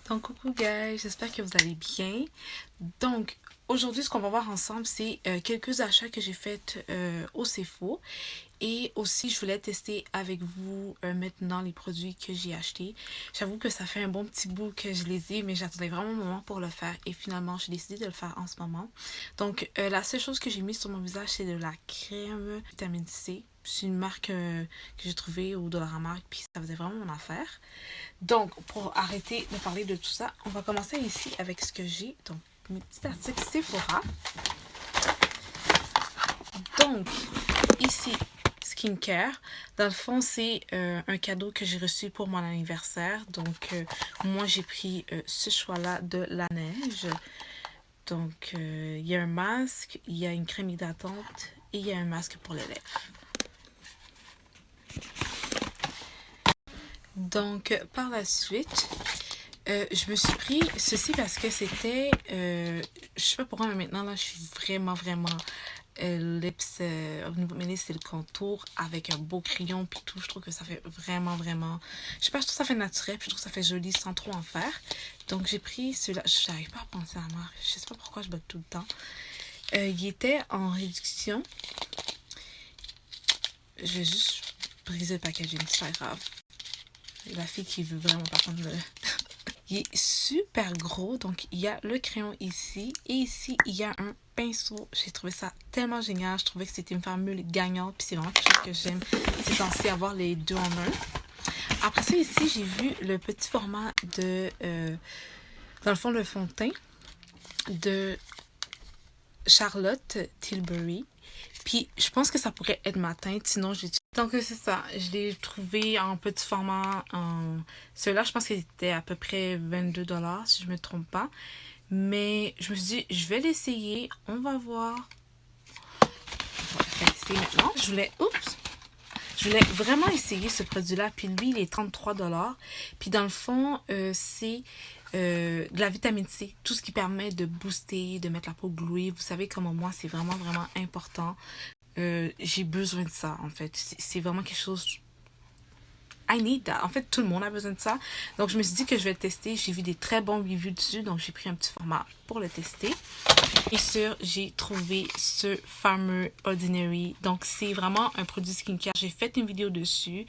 Donc coucou guys, j'espère que vous allez bien. Donc aujourd'hui ce qu'on va voir ensemble c'est quelques achats que j'ai faits au CFO. Et aussi je voulais tester avec vous maintenant les produits que j'ai achetés. J'avoue que ça fait un bon petit bout que je les ai mais j'attendais vraiment un moment pour le faire. Et finalement j'ai décidé de le faire en ce moment. Donc la seule chose que j'ai mis sur mon visage c'est de la crème vitamine C. C'est une marque que j'ai trouvée au Dollarama puis ça faisait vraiment mon affaire. Donc, pour arrêter de parler de tout ça, on va commencer ici avec ce que j'ai. Donc, mes petits articles Sephora. Donc, ici, skincare. Dans le fond, c'est un cadeau que j'ai reçu pour mon anniversaire. Donc, moi, j'ai pris ce choix-là de la neige. Donc, il y a un masque, il y a une crème hydratante et il y a un masque pour les lèvres. Donc, par la suite, je me suis pris ceci parce que c'était, je sais pas pourquoi, mais maintenant là, je suis vraiment lips, au niveau de mes lèvres, c'est le contour avec un beau crayon puis tout. Je trouve que ça fait vraiment, je sais pas, je trouve que ça fait naturel puis je trouve que ça fait joli sans trop en faire. Donc j'ai pris celui-là, je n'arrive pas à penser à la marque, je sais pas pourquoi je bug tout le temps. Il était en réduction. Je vais juste briser le packaging, c'est pas grave. La fille qui veut vraiment pas prendre le... Il est super gros, donc il y a le crayon ici et ici il y a un pinceau. J'ai trouvé ça tellement génial, je trouvais que c'était une formule gagnante puis c'est vraiment quelque chose que j'aime. C'est censé avoir les deux en un. Après ça ici j'ai vu le petit format de, dans le fond le fond de teint de Charlotte Tilbury. Puis je pense que ça pourrait être ma teinte, sinon j'ai... Donc c'est ça, je l'ai trouvé en petit format. Celui-là, je pense qu'il était à peu près 22$ si je ne me trompe pas. Mais je me suis dit, je vais l'essayer, on va voir. On va essayer maintenant. Je voulais vraiment essayer ce produit-là. Puis lui, il est 33$. Puis dans le fond, c'est de la vitamine C. Tout ce qui permet de booster, de mettre la peau gluée. Vous savez comment moi, c'est vraiment important. J'ai besoin de ça, en fait. C'est vraiment quelque chose... I need that. En fait, tout le monde a besoin de ça. Donc, je me suis dit que je vais le tester. J'ai vu des très bons reviews dessus. Donc, j'ai pris un petit format pour le tester. Et sûr, j'ai trouvé ce fameux Ordinary. Donc, c'est vraiment un produit skincare. J'ai fait une vidéo dessus.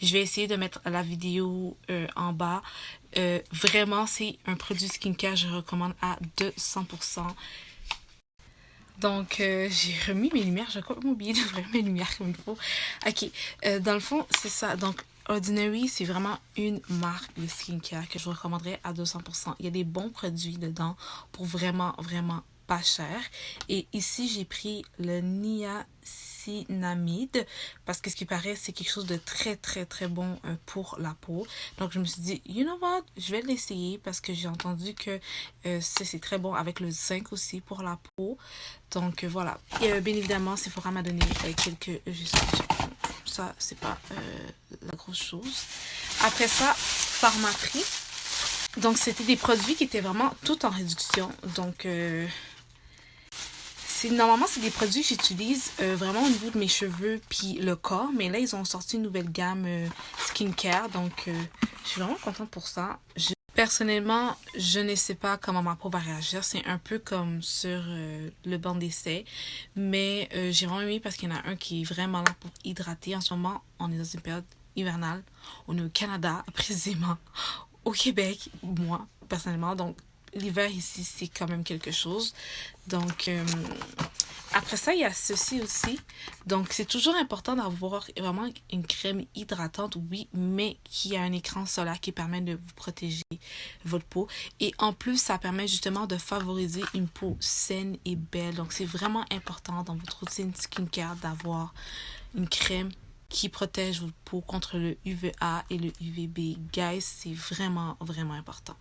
Je vais essayer de mettre la vidéo en bas. Vraiment, c'est un produit skincare. Je recommande à 200%. Donc, j'ai remis mes lumières. J'ai complètement oublié d'ouvrir mes lumières comme il faut. Ok, dans le fond, c'est ça. Donc, Ordinary, c'est vraiment une marque de skincare que je recommanderais à 200%. Il y a des bons produits dedans pour vraiment pas cher. Et ici, j'ai pris le niacinamide parce que ce qui paraît, c'est quelque chose de très bon pour la peau. Donc, je me suis dit, you know what, je vais l'essayer parce que j'ai entendu que c'est très bon avec le zinc aussi pour la peau. Donc, voilà. Et bien évidemment, Sephora m'a donné quelques... ça, c'est pas la grosse chose. Après ça, Pharmaprix. Donc, c'était des produits qui étaient vraiment tout en réduction. Donc, normalement, c'est des produits que j'utilise vraiment au niveau de mes cheveux puis le corps. Mais là, ils ont sorti une nouvelle gamme skincare. Donc, je suis vraiment contente pour ça. Personnellement, je ne sais pas comment ma peau va réagir. C'est un peu comme sur le banc d'essai. Mais j'ai vraiment aimé parce qu'il y en a un qui est vraiment là pour hydrater. En ce moment, on est dans une période hivernale. On est au Canada, précisément. Au Québec, moi, personnellement. Donc, l'hiver ici, c'est quand même quelque chose. Donc, après ça, il y a ceci aussi. Donc, c'est toujours important d'avoir vraiment une crème hydratante, oui, mais qui a un écran solaire qui permet de vous protéger votre peau. Et en plus, ça permet justement de favoriser une peau saine et belle. Donc, c'est vraiment important dans votre routine skincare d'avoir une crème qui protège votre peau contre le UVA et le UVB. Guys, c'est vraiment important.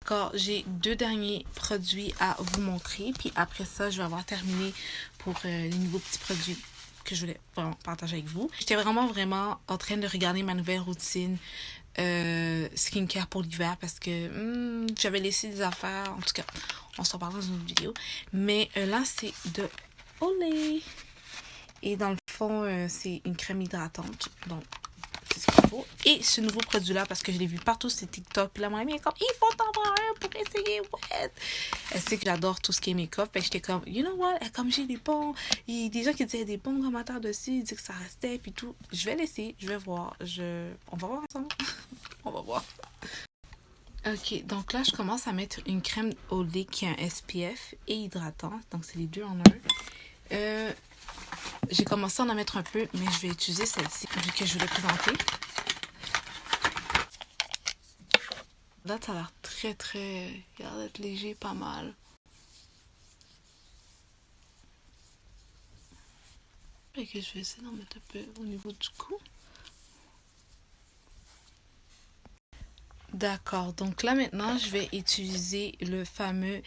D'accord, j'ai deux derniers produits à vous montrer. Puis après ça, je vais avoir terminé pour les nouveaux petits produits que je voulais vraiment partager avec vous. J'étais vraiment en train de regarder ma nouvelle routine skincare pour l'hiver parce que j'avais laissé des affaires. En tout cas, on s'en parle dans une autre vidéo. Mais là, c'est de Olay. Et dans le fond, c'est une crème hydratante. Donc, c'est ce qu'il faut. Et ce nouveau produit-là, parce que je l'ai vu partout sur TikTok. Puis là, mon amie est comme, il faut t'en avoir un pour essayer, ouais. Elle sait que j'adore tout ce qui est make-up. Fait que j'étais comme, you know what? Comme j'ai des bons, il y a des gens qui disaient des bons commentaires dessus, ils disaient que ça restait, puis tout. Je vais l'essayer, je vais voir. On va voir ensemble. On va voir. Ok, donc là, je commence à mettre une crème au lait qui a un SPF et hydratant. Donc, c'est les deux en un. J'ai commencé à en mettre un peu, mais je vais utiliser celle-ci vu que je vais la présenter. Là, ça a l'air très, très... Il a l'air d'être léger, pas mal. Et que je vais essayer d'en mettre un peu au niveau du cou. D'accord, donc là maintenant, je vais utiliser le fameux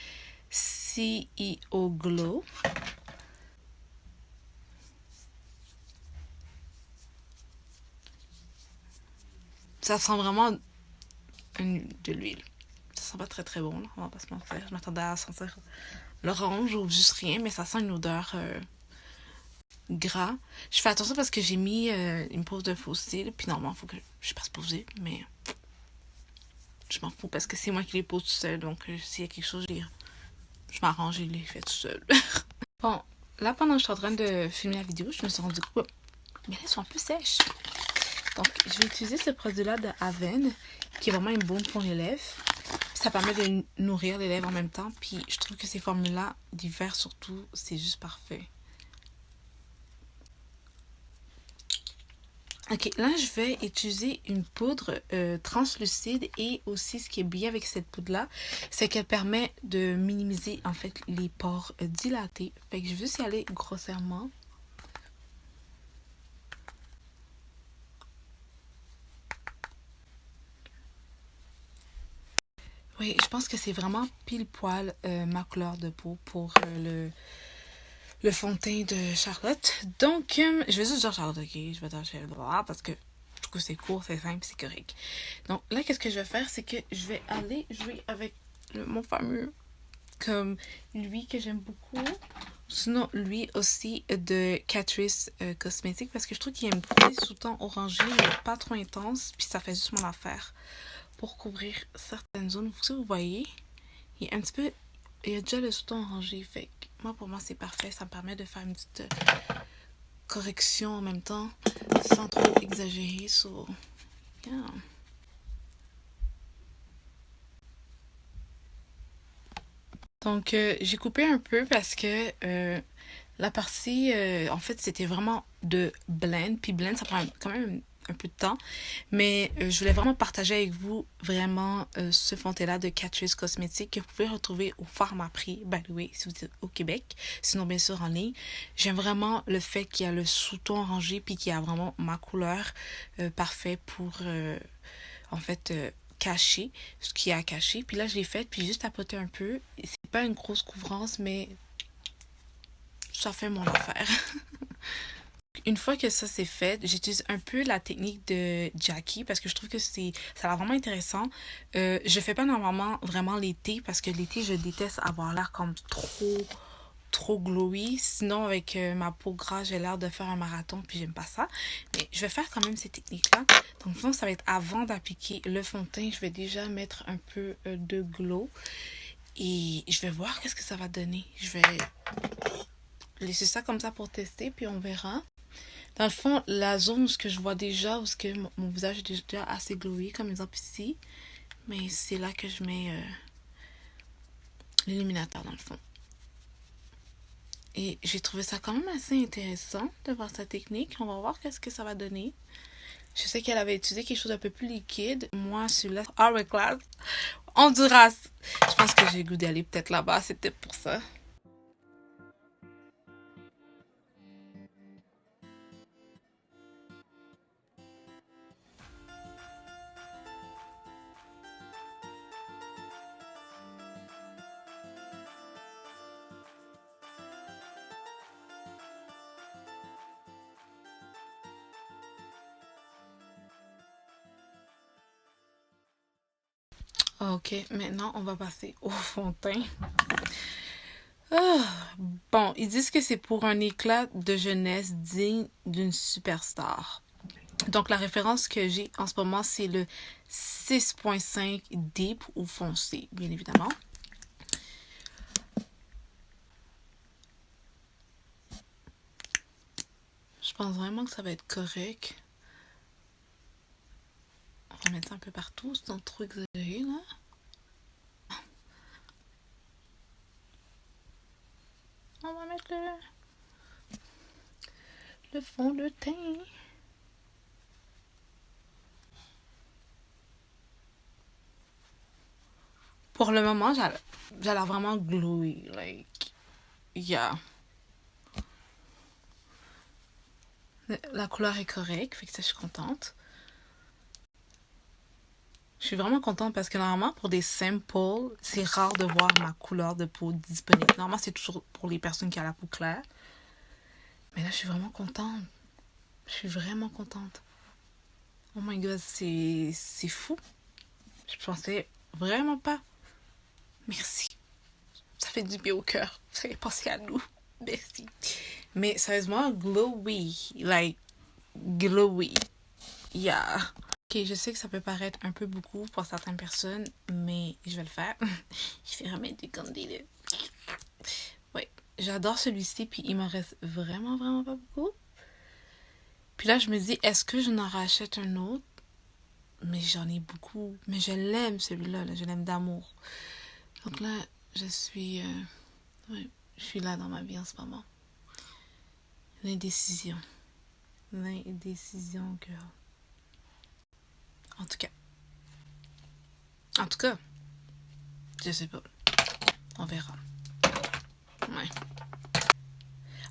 CEO Glow. Ça sent vraiment de l'huile. Ça sent pas très très bon, là. On va pas se mentir. Je m'attendais à sentir l'orange ou juste rien, mais ça sent une odeur gras. Je fais attention parce que j'ai mis une pose de faux cils, puis normalement, il faut que je passe poser, mais je m'en fous parce que c'est moi qui les pose tout seul, donc s'il y a quelque chose, je m'arrange et je les fais tout seul. Bon, là, pendant que je suis en train de filmer la vidéo, je me suis rendu compte, mais elles sont un peu sèches. Donc, je vais utiliser ce produit-là de Avène, qui est vraiment une baume pour les lèvres. Ça permet de nourrir les lèvres en même temps. Puis, je trouve que ces formules-là, d'hiver surtout, c'est juste parfait. Ok, là, je vais utiliser une poudre translucide. Et aussi, ce qui est bien avec cette poudre-là, c'est qu'elle permet de minimiser, en fait, les pores dilatés. Fait que je vais juste y aller grossièrement. Oui, je pense que c'est vraiment pile poil ma couleur de peau pour le fond de teint de Charlotte. Donc, je vais juste dire Charlotte, ok? Je vais dire Charlotte parce que je trouve que c'est court, c'est simple, c'est correct. Donc là, qu'est-ce que je vais faire? C'est que je vais aller jouer avec mon fameux, comme lui que j'aime beaucoup. Sinon, lui aussi de Catrice Cosmetics parce que je trouve qu'il y a un petit sous-ton orangé, mais pas trop intense, puis ça fait juste mon affaire pour couvrir certaines zones. Si vous voyez, il y a un petit peu, il y a déjà le sous-ton orangé, fait que moi, pour moi, c'est parfait. Ça me permet de faire une petite correction en même temps, sans trop exagérer. So, yeah. Donc, j'ai coupé un peu parce que la partie, en fait, c'était vraiment de blend. Puis blend, ça prend quand même un peu de temps. Mais je voulais vraiment partager avec vous vraiment ce fond de teint-là de Catrice Cosmetics que vous pouvez retrouver au Pharmaprix, by the way, si vous êtes au Québec. Sinon, bien sûr, en ligne. J'aime vraiment le fait qu'il y a le sous-ton orangé puis qu'il y a vraiment ma couleur parfait pour, en fait, cacher ce qu'il y a à cacher. Puis là, je l'ai fait, puis juste tapoter un peu. C'est pas une grosse couvrance, mais ça fait mon affaire. Une fois que ça c'est fait, j'utilise un peu la technique de Jackie parce que je trouve que ça a l'air vraiment intéressant. Je fais pas normalement vraiment l'été parce que l'été je déteste avoir l'air comme trop glowy. Sinon avec ma peau grasse j'ai l'air de faire un marathon puis j'aime pas ça. Mais je vais faire quand même ces techniques-là. Donc au fond ça va être avant d'appliquer le fond de teint. Je vais déjà mettre un peu de glow et je vais voir qu'est-ce que ça va donner. Je vais laisser ça comme ça pour tester puis on verra. Dans le fond, la zone où ce que je vois déjà, où ce que mon visage est déjà assez glowy, comme exemple ici. Mais c'est là que je mets l'illuminateur dans le fond. Et j'ai trouvé ça quand même assez intéressant de voir sa technique. On va voir qu'est-ce que ça va donner. Je sais qu'elle avait utilisé quelque chose d'un peu plus liquide. Moi, celui-là, Hourglass, Honduras. Je pense que j'ai le goût d'aller peut-être là-bas. C'est peut-être pour ça. Ok, maintenant on va passer au fond de teint. Ah, bon, ils disent que c'est pour un éclat de jeunesse digne d'une superstar. Donc, la référence que j'ai en ce moment, c'est le 6.5 Deep ou foncé, bien évidemment. Je pense vraiment que ça va être correct. On va mettre ça un peu partout, c'est trop exagéré, là. On va mettre le fond de teint. Pour le moment, j'ai l'air vraiment glowy. Like, yeah. La couleur est correcte, fait que ça, je suis contente. Je suis vraiment contente parce que normalement, pour des samples, c'est rare de voir ma couleur de peau disponible. Normalement, c'est toujours pour les personnes qui ont la peau claire. Mais là, je suis vraiment contente. Je suis vraiment contente. Oh my god, c'est fou. Je pensais vraiment pas. Merci. Ça fait du bien au cœur. Vous avez pensé à nous. Merci. Mais sérieusement, glowy. Like, glowy. Yeah. Ok, je sais que ça peut paraître un peu beaucoup pour certaines personnes, mais je vais le faire. Je vais remettre du concealer. Ouais, j'adore celui-ci, puis il m'en reste vraiment, vraiment pas beaucoup. Puis là, je me dis, est-ce que je n'en rachète un autre? Mais j'en ai beaucoup. Mais je l'aime, celui-là. Là. Je l'aime d'amour. Donc là, je suis là dans ma vie en ce moment. L'indécision. L'indécision, girl. En tout cas, je sais pas. On verra. Ouais.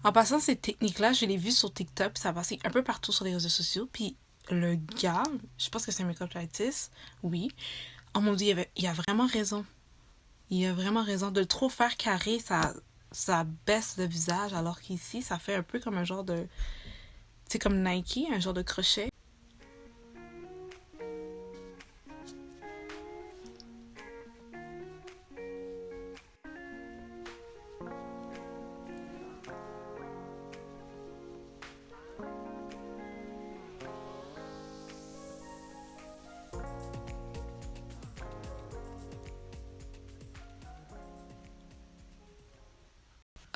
En passant, cette technique-là, je l'ai vue sur TikTok, ça passait un peu partout sur les réseaux sociaux, puis le gars, je pense que c'est un make-up artist, oui, oh mon dieu, il a vraiment raison. Il a vraiment raison. De trop faire carré, ça baisse le visage, alors qu'ici, ça fait un peu comme un genre de... C'est comme Nike, un genre de crochet.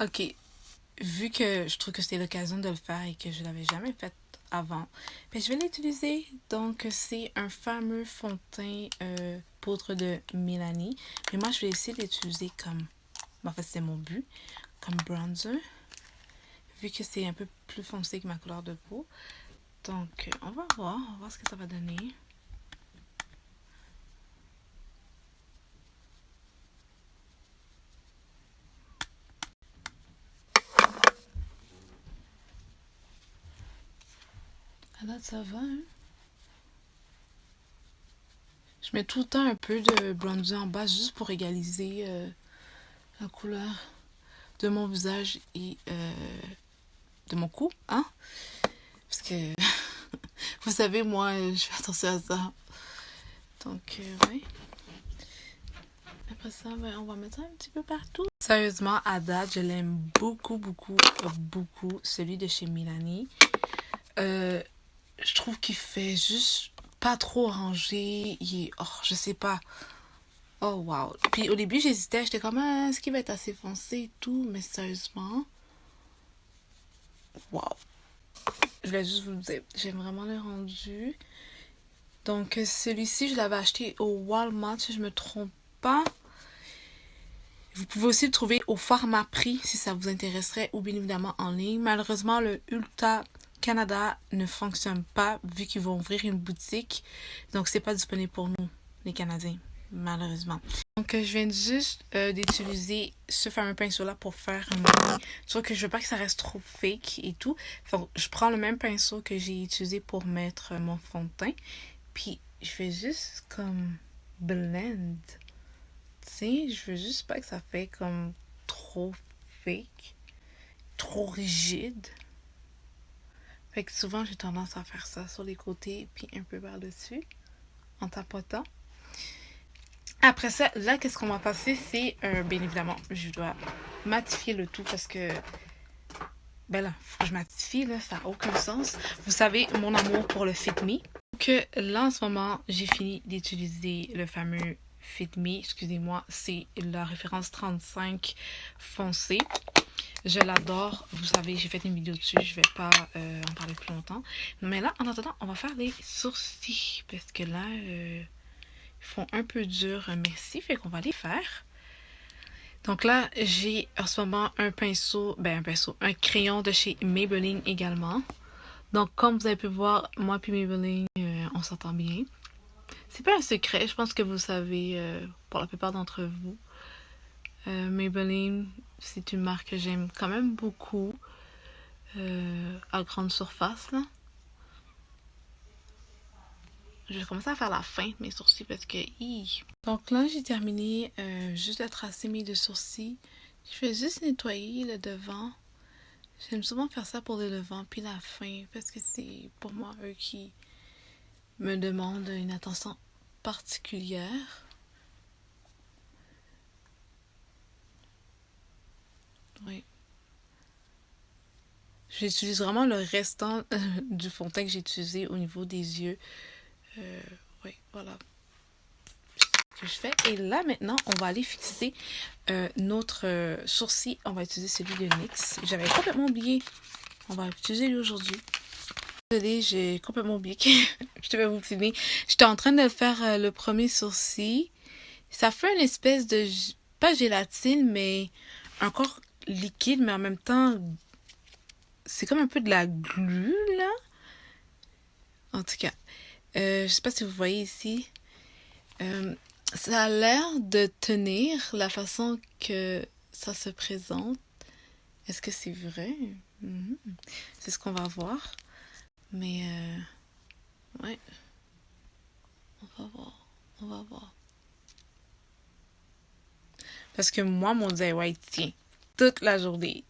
Ok, vu que je trouve que c'était l'occasion de le faire et que je l'avais jamais fait avant, ben je vais l'utiliser. Donc, c'est un fameux fond de teint poudre de Mélanie. Mais moi, je vais essayer de l'utiliser comme... En fait, c'est mon but. Comme bronzer. Vu que c'est un peu plus foncé que ma couleur de peau. Donc, on va voir ce que ça va donner. Ah là, ça va, hein? Je mets tout le temps un peu de bronzer en bas juste pour égaliser la couleur de mon visage et de mon cou, hein? Parce que, vous savez, moi, je fais attention à ça. Donc, oui. Après ça, ben, on va mettre ça un petit peu partout. Sérieusement, à date, je l'aime beaucoup, beaucoup, beaucoup, celui de chez Milani. Je trouve qu'il fait juste pas trop orangé. Il est, oh, je sais pas. Oh, wow. Puis au début, j'hésitais. J'étais comme, ah, est-ce qu'il va être assez foncé et tout? Mais sérieusement, wow. Je voulais juste vous le dire. J'aime vraiment le rendu. Donc, celui-ci, je l'avais acheté au Walmart, si je me trompe pas. Vous pouvez aussi le trouver au format prix, si ça vous intéresserait, ou bien évidemment en ligne. Malheureusement, le Ulta Canada ne fonctionne pas, vu qu'ils vont ouvrir une boutique. Donc, c'est pas disponible pour nous, les Canadiens, malheureusement. Donc, je viens juste d'utiliser ce fameux pinceau-là pour faire un mini. Sauf que je veux pas que ça reste trop fake et tout. Donc, je prends le même pinceau que j'ai utilisé pour mettre mon fond de teint. Puis, je fais juste comme blend. Tu sais, je veux juste pas que ça fait comme trop fake, trop rigide. Fait que souvent, j'ai tendance à faire ça sur les côtés puis un peu par-dessus, en tapotant. Après ça, là, qu'est-ce qu'on va passer? C'est, bien évidemment, je dois matifier le tout parce que Ben là, faut que je m'atifie, là, ça n'a aucun sens. Vous savez, mon amour pour le Fit Me. Donc là, en ce moment, j'ai fini d'utiliser le fameux Fit Me. Excusez-moi, c'est la référence 35 foncé. Je l'adore. Vous savez, j'ai fait une vidéo dessus. Je vais pas en parler plus longtemps. Mais là, en attendant, on va faire les sourcils. Parce que là, ils font un peu dur. Merci. Fait qu'on va les faire. Donc là, j'ai en ce moment un pinceau, un crayon de chez Maybelline également. Donc comme vous avez pu voir, moi puis Maybelline, on s'entend bien. C'est pas un secret, je pense que vous savez pour la plupart d'entre vous. Maybelline, c'est une marque que j'aime quand même beaucoup à grande surface là. Je vais commencer à faire la fin de mes sourcils parce que... Donc là, j'ai terminé juste de tracer mes deux sourcils. Je vais juste nettoyer le devant. J'aime souvent faire ça pour le devant puis la fin parce que c'est pour moi eux qui me demandent une attention particulière. Oui. J'utilise vraiment le restant du fond de teint que j'ai utilisé au niveau des yeux. Oui, voilà. Que je fais. Et là, maintenant, on va aller fixer notre sourcil. On va utiliser celui de NYX. J'avais complètement oublié. On va utiliser lui aujourd'hui. Désolée, j'ai complètement oublié que je devais vous filmer. J'étais en train de faire le premier sourcil. Ça fait une espèce de... pas gélatine, mais encore liquide, mais en même temps... c'est comme un peu de la glu, là. En tout cas, je sais pas si vous voyez ici. Ça a l'air de tenir la façon que ça se présente. Est-ce que c'est vrai? C'est ce qu'on va voir. Mais, ouais. On va voir. On va voir. Parce que moi, mon DIY tient toute la journée.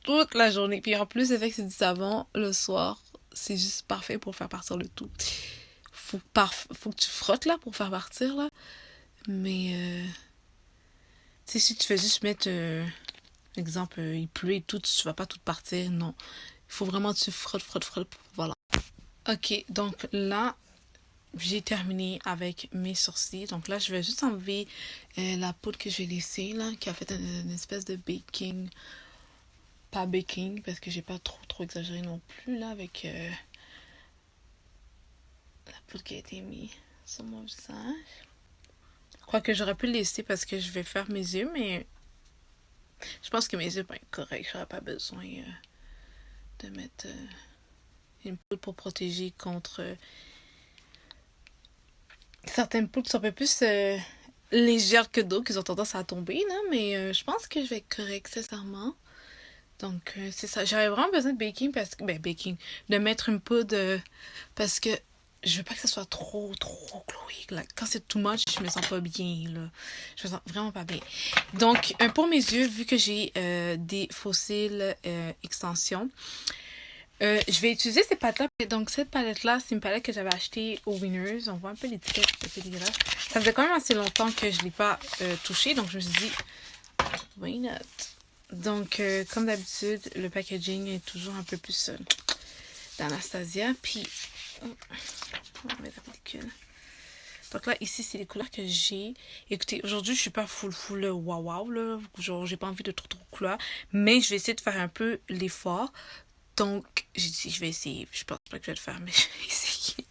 Toute la journée. Puis en plus, avec c'est du savon, le soir, c'est juste parfait pour faire partir le tout. Faut que tu frottes, là, pour faire partir, là. Mais, tu sais, si tu fais juste mettre, exemple, il pleut et tout, tu vas pas tout partir, non. Il faut vraiment que tu frottes, voilà. Ok, donc là, j'ai terminé avec mes sourcils. Donc là, je vais juste enlever la poudre que j'ai laissée, là, qui a fait une espèce de baking. Pas baking, parce que j'ai pas trop exagéré non plus, là, avec la poudre qui a été mise sur mon visage. Quoique j'aurais pu le laisser parce que je vais faire mes yeux, mais je pense que mes yeux vont être corrects. J'aurais pas besoin de mettre une poudre pour protéger contre... certaines poudres sont un peu plus légères que d'autres, qui ont tendance à tomber, là, mais je pense que je vais être correcte, sincèrement. Donc, c'est ça. J'avais vraiment besoin de baking parce que... de mettre une poudre parce que je veux pas que ça soit trop glowy. Là. Quand c'est too much, je me sens pas bien, là. Je me sens vraiment pas bien. Donc, pour mes yeux, vu que j'ai des fossiles extensions, je vais utiliser ces palettes-là. Donc, cette palette-là, c'est une palette que j'avais achetée au Winners. On voit un peu l'étiquette, c'est dégueulasse. Ça faisait quand même assez longtemps que je l'ai pas touchée. Donc, je me suis dit, why not? Donc, comme d'habitude, le packaging est toujours un peu plus d'Anastasia. Puis, on va mettre la pellicule. Donc là, ici, c'est les couleurs que j'ai. Écoutez, aujourd'hui, je suis pas full wow, là. Genre, j'ai pas envie de trop de couleurs. Mais je vais essayer de faire un peu l'effort. Donc, j'ai dit, je vais essayer. Je pense pas que je vais le faire, mais je vais essayer.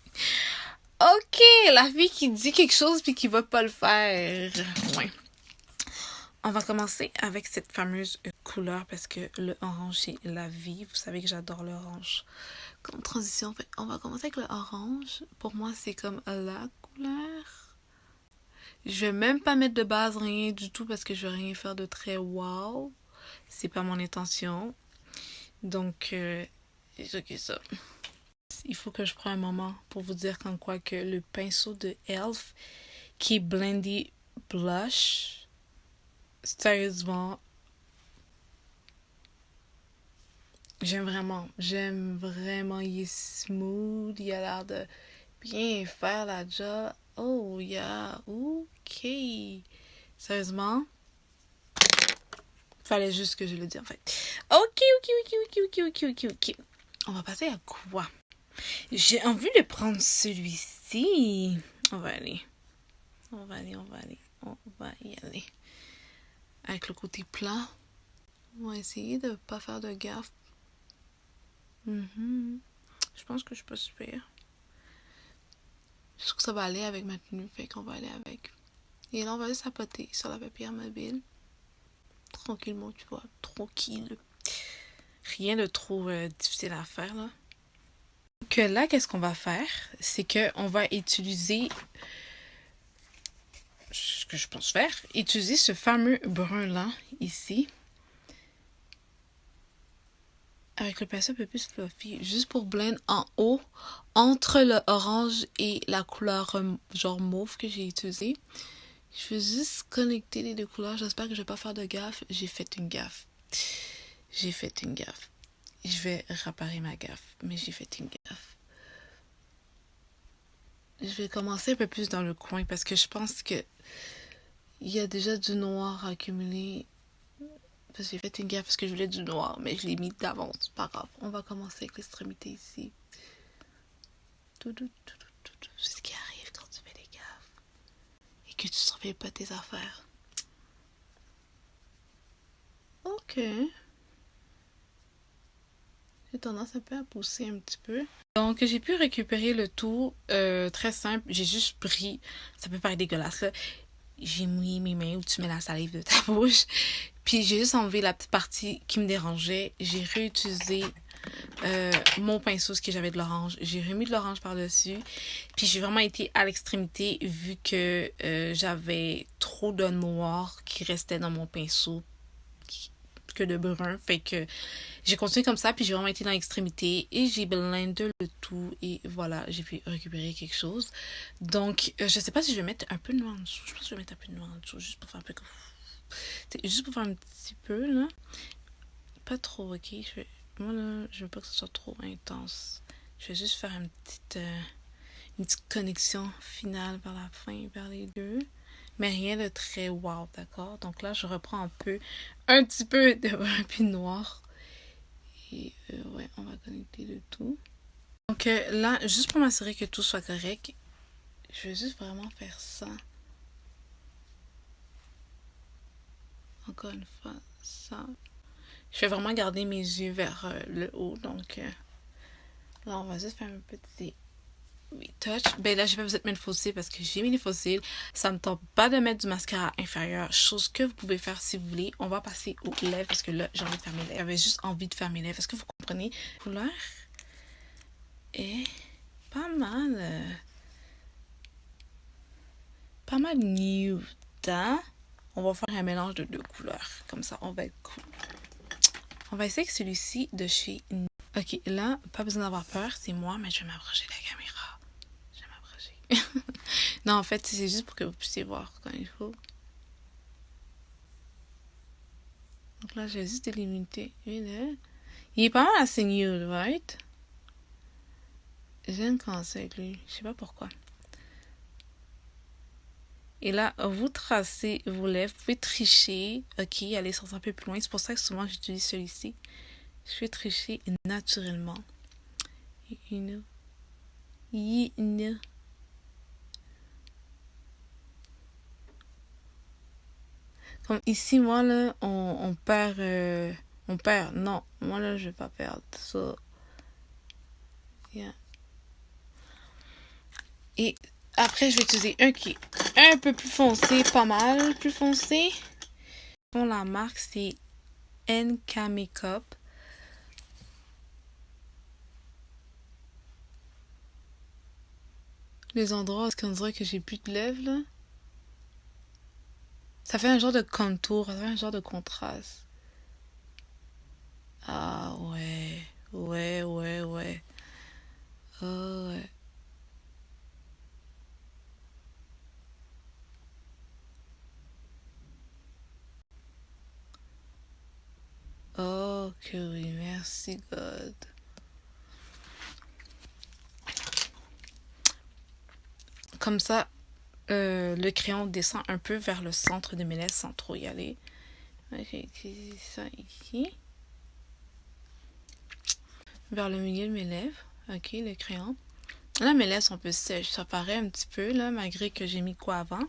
Ok, la fille qui dit quelque chose puis qui va pas le faire. Ouais. On va commencer avec cette fameuse couleur parce que le orange, c'est la vie. Vous savez que j'adore l'orange. Comme transition, en fait, on va commencer avec le orange. Pour moi, c'est comme la couleur. Je vais même pas mettre de base, rien du tout parce que je vais rien faire de très wow. C'est pas mon intention. Donc, ok, ça. Il faut que je prenne un moment pour vous dire comme quoi que le pinceau de e.l.f. qui est Blendy Blush... Sérieusement, j'aime vraiment, il est smooth, il a l'air de bien faire la job. Oh yeah, ok. Sérieusement, fallait juste que je le dise en fait. Ok, ok, ok, ok, ok, ok, ok, ok. On va passer à quoi? J'ai envie de prendre celui-ci. On va aller. On va aller, on va aller. On va y aller. Avec le côté plat. On va essayer de pas faire de gaffe. Je pense que je peux super. Je trouve que ça va aller avec ma tenue, fait qu'on va aller avec. Et là, on va juste sapoter sur la paupière mobile. Tranquillement, tu vois. Tranquille. Rien de trop difficile à faire, là. Donc là, qu'est-ce qu'on va faire? C'est qu'on va utiliser ce que je pense faire. Utiliser ce fameux brun-là, ici. Avec le pinceau un peu plus fluffy. Juste pour blend en haut, entre le orange et la couleur genre mauve que j'ai utilisée. Je vais juste connecter les deux couleurs. J'espère que je vais pas faire de gaffe. J'ai fait une gaffe. J'ai fait une gaffe. Je vais réparer ma gaffe. Mais j'ai fait une gaffe. Je vais commencer un peu plus dans le coin parce que je pense que il y a déjà du noir accumulé. Parce que j'ai fait une gaffe parce que je voulais du noir. Mais je l'ai mis d'avance. Pas grave. On va commencer avec l'extrémité ici. C'est ce qui arrive quand tu fais des gaffes. Et que tu surveilles pas tes affaires. Ok. J'ai tendance un peu à pousser un petit peu. Donc, j'ai pu récupérer le tout très simple. J'ai juste pris, ça peut paraître dégueulasse là, j'ai mouillé mes mains où tu mets la salive de ta bouche. Puis j'ai juste enlevé la petite partie qui me dérangeait. J'ai réutilisé mon pinceau, ce que j'avais de l'orange. J'ai remis de l'orange par-dessus. Puis j'ai vraiment été à l'extrémité vu que j'avais trop de noir qui restait dans mon pinceau que de brun. Fait que j'ai continué comme ça, puis j'ai vraiment été dans l'extrémité et j'ai blendé le tout et voilà, j'ai pu récupérer quelque chose. Donc, je sais pas si je vais mettre un peu de noir en dessous. Je pense que je vais mettre un peu de noir en dessous, juste pour faire un peu comme... Juste pour faire un petit peu, là. Pas trop, ok? Moi, là, je veux pas que ce soit trop intense. Je vais juste faire une petite connexion finale vers la fin, vers les deux. Mais rien de très wow, d'accord? Donc là, je reprends un petit peu de un peu noir. Et ouais, on va connecter le tout. Donc là, juste pour m'assurer que tout soit correct, je vais juste vraiment faire ça. Encore une fois, ça. Je vais vraiment garder mes yeux vers le haut. Donc là, on va juste faire un petit retouch. Ben là, je vais peut-être mettre le faux cils parce que j'ai mis les faux cils. Ça me tente pas de mettre du mascara inférieur. Chose que vous pouvez faire si vous voulez. On va passer aux lèvres parce que là, j'ai envie de faire mes lèvres. J'avais juste envie de faire mes lèvres. Est-ce que vous comprenez? La couleur est pas mal. Pas mal nude, hein? On va faire un mélange de deux couleurs. Comme ça, on va être cool. On va essayer avec celui-ci de chez... Ok, là, pas besoin d'avoir peur. C'est moi, mais je vais m'approcher de la caméra. Je vais m'approcher. Non, en fait, c'est juste pour que vous puissiez voir quand il faut. Donc là, j'ai juste délimité une. Il est pas mal assez nude, right? J'aime quand c'est avec lui. Je sais pas pourquoi. Et là, vous tracez vos lèvres. Vous pouvez tricher. Ok, aller sortir un peu plus loin. C'est pour ça que souvent j'utilise celui-ci. Je vais tricher naturellement. Une. Comme ici, moi, là, on perd... on perd. Non, moi, là, je vais pas perdre. So, yeah. Et après, je vais utiliser un qui est un peu plus foncé, pas mal plus foncé. Bon, la marque, c'est NK Makeup. Les endroits où on dirait que j'ai plus de lèvres, là. Ça fait un genre de contour, ça fait un genre de contraste. Ah ouais, ouais. Oh ouais. Oh que oui, merci God. Comme ça, le crayon descend un peu vers le centre de mes lèvres sans trop y aller. Ok, ça ici. vers le milieu de mes lèvres. Ok, le crayon. Là, mes lèvres sont un peu sèches. Ça paraît un petit peu, là, malgré que j'ai mis quoi avant.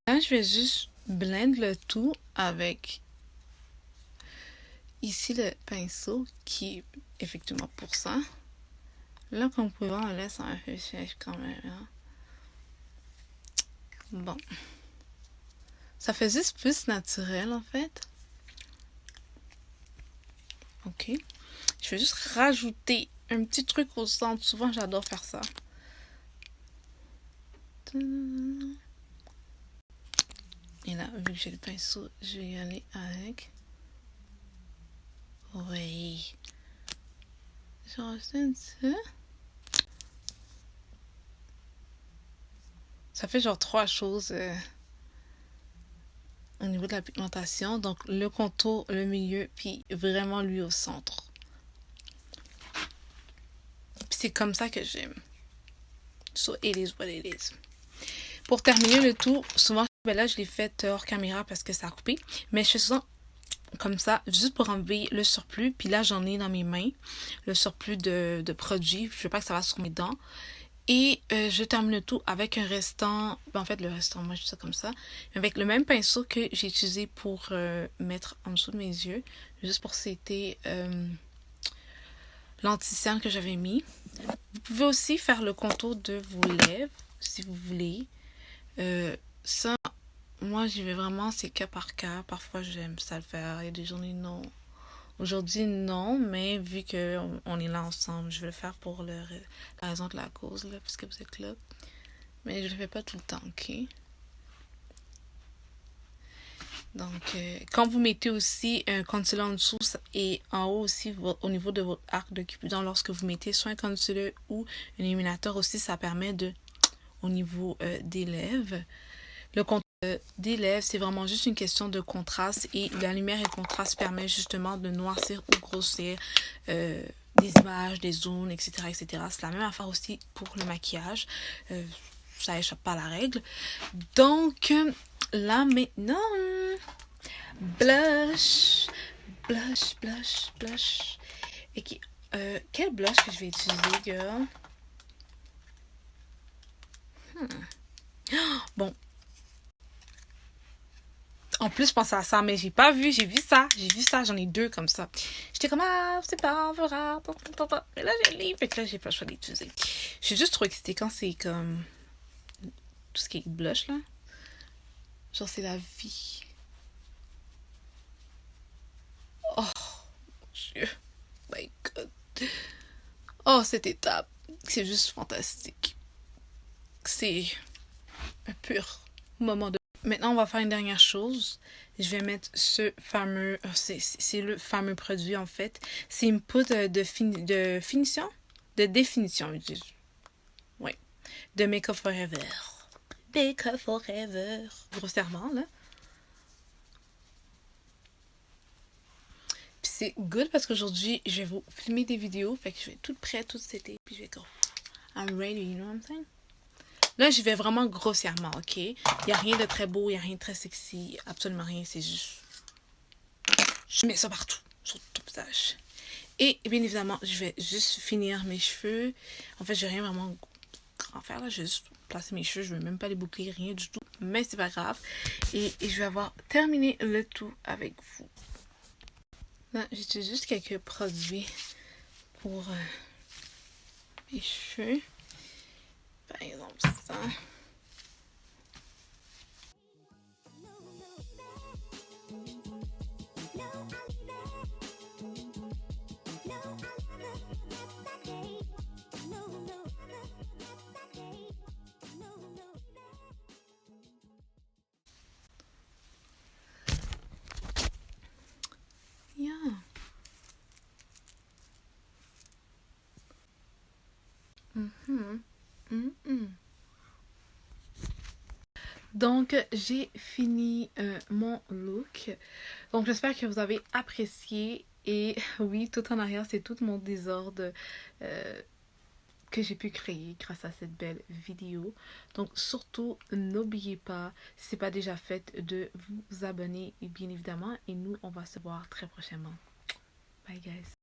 Là, je vais juste blend le tout avec ici le pinceau qui est effectivement pour ça. Là, comme vous pouvez voir, là, c'est un peu sèche quand même. Hein? Bon. Ça fait juste plus naturel, en fait. Ok. Je vais juste rajouter un petit truc au centre. Souvent, j'adore faire ça. Et là, vu que j'ai le pinceau, je vais y aller avec. Oui. Genre, un petit. Ça fait genre 3 choses au niveau de la pigmentation. Donc, le contour, le milieu, puis vraiment lui au centre. Puis c'est comme ça que j'aime. So, it is what it is. Pour terminer le tout, souvent, ben là, je l'ai fait hors caméra parce que ça a coupé. Mais je fais souvent comme ça, juste pour enlever le surplus. Puis là, j'en ai dans mes mains, le surplus de produits. Je veux pas que ça va sur mes dents. Et je termine le tout avec un restant, en fait le restant, moi je fais ça comme ça, avec le même pinceau que j'ai utilisé pour mettre en dessous de mes yeux, juste pour c'était l'anti-cerne que j'avais mis. Vous pouvez aussi faire le contour de vos lèvres, si vous voulez. Ça, moi j'y vais vraiment, c'est cas par cas, parfois j'aime ça le faire, il y a des journées non. Aujourd'hui, non, mais vu qu'on est là ensemble, je vais le faire pour la raison de la cause, là, puisque vous êtes là. Mais je le fais pas tout le temps, ok? Donc, quand vous mettez aussi un concealer en dessous et en haut aussi, au niveau de votre arc de Cupidon, lorsque vous mettez soit un concealer ou un illuminateur aussi, ça permet de, au niveau des lèvres, le contour des lèvres, c'est vraiment juste une question de contraste et la lumière et le contraste permet justement de noircir ou grossir des images, des zones, etc., etc. C'est la même affaire aussi pour le maquillage. Ça échappe pas à la règle. Donc, là maintenant, blush, blush, blush, blush. Et quel blush que je vais utiliser, girl? Bon, en plus, je pensais à ça, mais j'ai pas vu, j'ai vu ça, j'en ai 2 comme ça. J'étais comme, ah, c'est pas, on verra, mais là, j'ai le livre, fait que là, j'ai pas le choix d'utiliser. Je suis juste trop excitée quand c'est comme tout ce qui est blush, là. Genre, c'est la vie. Oh, mon Dieu. My God. Oh, cette étape, c'est juste fantastique. C'est un pur moment de... Maintenant, on va faire une dernière chose. Je vais mettre ce fameux... C'est le fameux produit, en fait. C'est une poudre de finition? De définition, je dis. Oui. De Make Up Forever. Make Up Forever. Grossièrement, là. Puis c'est good parce qu'aujourd'hui, je vais vous filmer des vidéos. Fait que je vais tout prêt, tout cet été. Puis je vais go. I'm ready, you know what I'm saying? Là, j'y vais vraiment grossièrement, ok? Il n'y a rien de très beau, il n'y a rien de très sexy, absolument rien, c'est juste... Je mets ça partout, sur tout le visage. Et bien évidemment, je vais juste finir mes cheveux. En fait, j'ai rien vraiment grand à faire, là. Je vais juste placer mes cheveux, je ne vais même pas les boucler, rien du tout. Mais c'est pas grave. Et je vais avoir terminé le tout avec vous. Là, j'utilise juste quelques produits pour mes cheveux. Par exemple, ça. Yeah. Donc, j'ai fini mon look. Donc, j'espère que vous avez apprécié. Et oui, tout en arrière, c'est tout mon désordre que j'ai pu créer grâce à cette belle vidéo. Donc, surtout, n'oubliez pas, si ce n'est pas déjà fait, de vous abonner, bien évidemment. Et nous, on va se voir très prochainement. Bye guys.